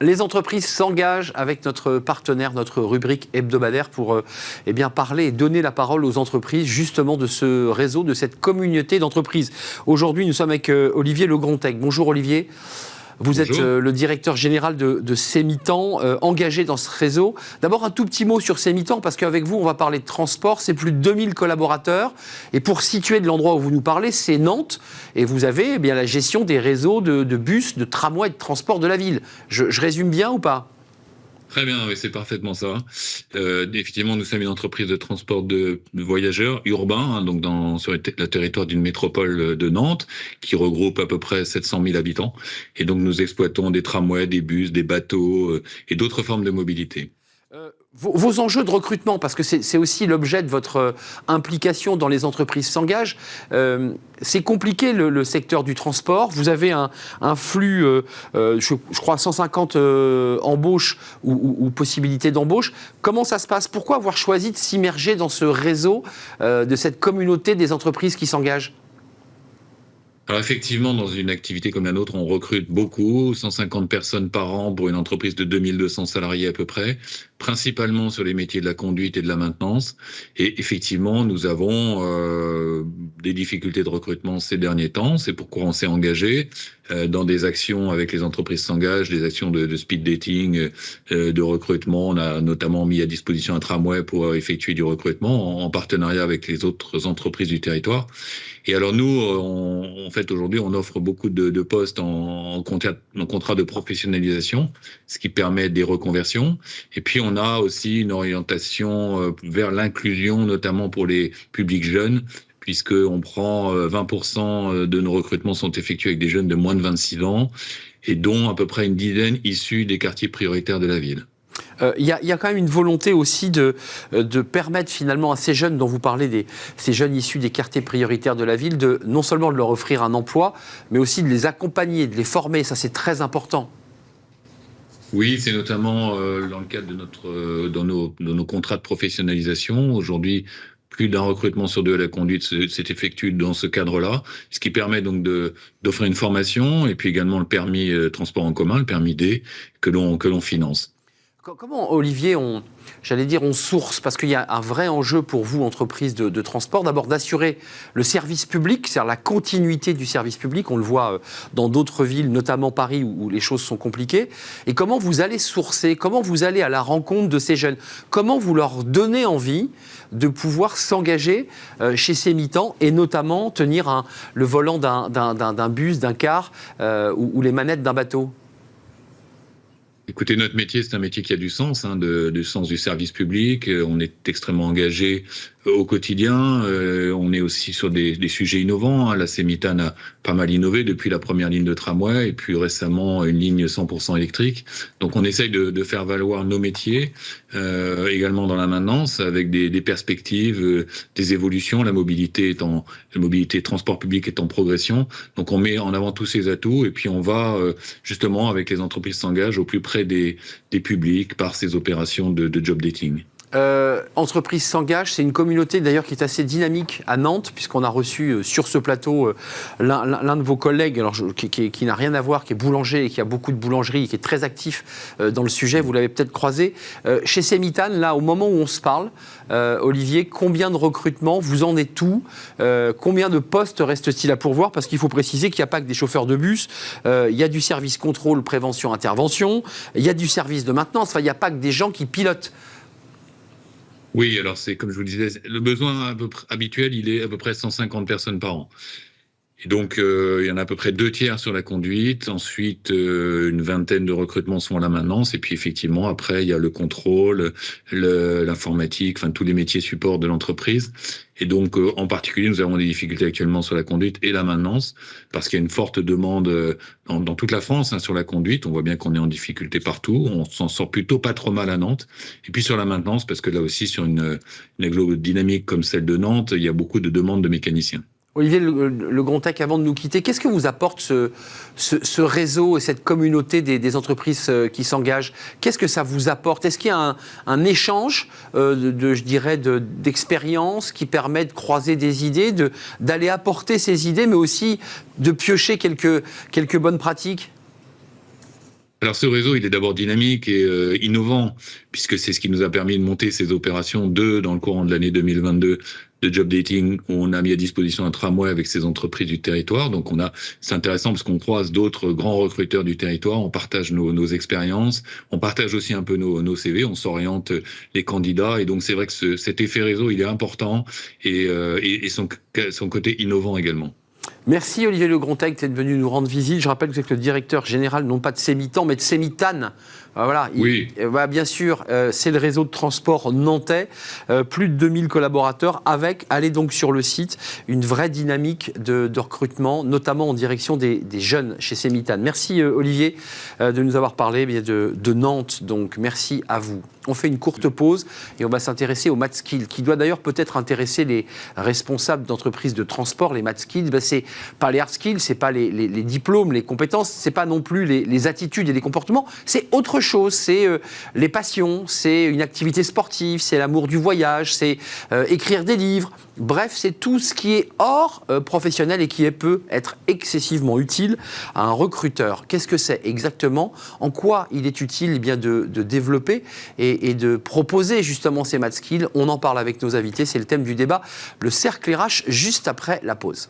Les entreprises s'engagent avec notre partenaire, notre rubrique hebdomadaire pour parler et donner la parole aux entreprises justement de ce réseau, de cette communauté d'entreprises. Aujourd'hui, nous sommes avec Olivier Legrandtec. Bonjour Olivier. Vous êtes le directeur général de Cemitan, engagé dans ce réseau. D'abord, un tout petit mot sur Cemitan, parce qu'avec vous, on va parler de transport. C'est plus de 2000 collaborateurs. Et pour situer de l'endroit où vous nous parlez, c'est Nantes. Et vous avez la gestion des réseaux de bus, de tramways et de transport de la ville. Je résume bien ou pas ? Très bien, oui, c'est parfaitement ça. Effectivement, nous sommes une entreprise de transport de voyageurs urbains, donc sur le territoire d'une métropole de Nantes, qui regroupe à peu près 700 000 habitants. Et donc, nous exploitons des tramways, des bus, des bateaux et d'autres formes de mobilité. Vos enjeux de recrutement, parce que c'est aussi l'objet de votre implication dans les entreprises s'engagent, c'est compliqué le secteur du transport. Vous avez un flux, je crois 150 embauches ou possibilités d'embauche. Comment ça se passe ? Pourquoi avoir choisi de s'immerger dans ce réseau de cette communauté des entreprises qui s'engagent ? Alors effectivement, dans une activité comme la nôtre, on recrute beaucoup, 150 personnes par an pour une entreprise de 2200 salariés à peu près, principalement sur les métiers de la conduite et de la maintenance. Et effectivement, nous avons des difficultés de recrutement ces derniers temps. C'est pourquoi on s'est engagé dans des actions avec les entreprises s'engagent, des actions de speed dating, de recrutement. On a notamment mis à disposition un tramway pour effectuer du recrutement en partenariat avec les autres entreprises du territoire. Et alors nous, en fait, aujourd'hui, on offre beaucoup de postes en contrat de professionnalisation, ce qui permet des reconversions. Et puis, on a aussi une orientation vers l'inclusion, notamment pour les publics jeunes, puisqu'on prend 20% de nos recrutements sont effectués avec des jeunes de moins de 26 ans, et dont à peu près une dizaine issus des quartiers prioritaires de la ville. Il y a quand même une volonté aussi de permettre finalement à ces jeunes dont vous parlez, ces jeunes issus des quartiers prioritaires de la ville, non seulement de leur offrir un emploi, mais aussi de les accompagner, de les former. Ça, c'est très important. Oui, c'est notamment dans le cadre de nos contrats de professionnalisation. Aujourd'hui, plus d'un recrutement sur deux à la conduite s'est effectué dans ce cadre-là, ce qui permet donc d'offrir une formation et puis également le permis transport en commun, le permis D, que l'on finance. Comment, Olivier, on source, parce qu'il y a un vrai enjeu pour vous, entreprise de transport, d'abord d'assurer le service public, c'est-à-dire la continuité du service public, on le voit dans d'autres villes, notamment Paris, où les choses sont compliquées, et comment vous allez sourcer, comment vous allez à la rencontre de ces jeunes, comment vous leur donnez envie de pouvoir s'engager chez Cemitan, et notamment tenir le volant d'un bus, d'un car, ou les manettes d'un bateau. Écoutez, notre métier, c'est un métier qui a du sens, du sens du service public. On est extrêmement engagé au quotidien. On est aussi sur des sujets innovants. La Cemitan a pas mal innové depuis la première ligne de tramway et puis récemment une ligne 100% électrique. Donc on essaye de faire valoir nos métiers, également dans la maintenance, avec des perspectives, des évolutions. La mobilité transport public est en progression. Donc on met en avant tous ces atouts et puis on va justement avec les entreprises s'engagent au plus près des publics par ces opérations de job dating. Entreprise s'engage, c'est une communauté d'ailleurs qui est assez dynamique à Nantes, puisqu'on a reçu sur ce plateau l'un de vos collègues, alors, qui n'a rien à voir, qui est boulanger et qui a beaucoup de boulangeries, et qui est très actif dans le sujet, vous l'avez peut-être croisé. Chez Cemitan, là, au moment où on se parle, Olivier, combien de recrutements, vous en êtes où ? Combien de postes reste-t-il à pourvoir ? Parce qu'il faut préciser qu'il n'y a pas que des chauffeurs de bus, il y a du service contrôle, prévention, intervention, il y a du service de maintenance, enfin, il n'y a pas que des gens qui pilotent. Oui, alors c'est comme je vous le disais, le besoin habituel, il est à peu près 150 personnes par an. Et donc, il y en a à peu près 2 tiers sur la conduite. Ensuite, une vingtaine de recrutements sont à la maintenance. Et puis, effectivement, après, il y a le contrôle, l'informatique, enfin, tous les métiers support de l'entreprise. Et donc, en particulier, nous avons des difficultés actuellement sur la conduite et la maintenance, parce qu'il y a une forte demande dans toute la France sur la conduite. On voit bien qu'on est en difficulté partout. On s'en sort plutôt pas trop mal à Nantes. Et puis, sur la maintenance, parce que là aussi, sur une aglo dynamique comme celle de Nantes, il y a beaucoup de demandes de mécaniciens. Olivier Legrandtec, avant de nous quitter, qu'est-ce que vous apporte ce réseau et cette communauté des entreprises qui s'engagent ? Qu'est-ce que ça vous apporte ? Est-ce qu'il y a un échange d'expériences qui permet de croiser des idées, d'aller apporter ces idées, mais aussi de piocher quelques bonnes pratiques ? Alors ce réseau, il est d'abord dynamique et innovant, puisque c'est ce qui nous a permis de monter ces opérations dans le courant de l'année 2022 de job dating, où on a mis à disposition un tramway avec ces entreprises du territoire. Donc c'est intéressant parce qu'on croise d'autres grands recruteurs du territoire, on partage nos expériences, on partage aussi un peu nos CV, on s'oriente les candidats. Et donc c'est vrai que cet effet réseau, il est important et son côté innovant également. Merci Olivier Legrontague d'être venu nous rendre visite. Je rappelle que vous êtes le directeur général, non pas de Cemitan, mais de Cemitane. Voilà, Oui. Bien sûr, c'est le réseau de transport nantais, plus de 2000 collaborateurs avec, allez donc sur le site, une vraie dynamique de recrutement, notamment en direction des jeunes chez Cemitane. Merci Olivier de nous avoir parlé de Nantes, donc merci à vous. On fait une courte pause et on va s'intéresser au MatSkill, qui doit d'ailleurs peut-être intéresser les responsables d'entreprises de transport. Les MatSkill, c'est pas les hard skills, c'est pas les diplômes, les compétences, c'est pas non plus les attitudes et les comportements, c'est autre chose, c'est les passions, c'est une activité sportive, c'est l'amour du voyage, c'est écrire des livres. Bref, c'est tout ce qui est hors professionnel et qui peut être excessivement utile à un recruteur. Qu'est-ce que c'est exactement? En quoi il est utile de développer et de proposer justement ces MatSkill? On en parle avec nos invités, c'est le thème du débat, le cercle RH, juste après la pause.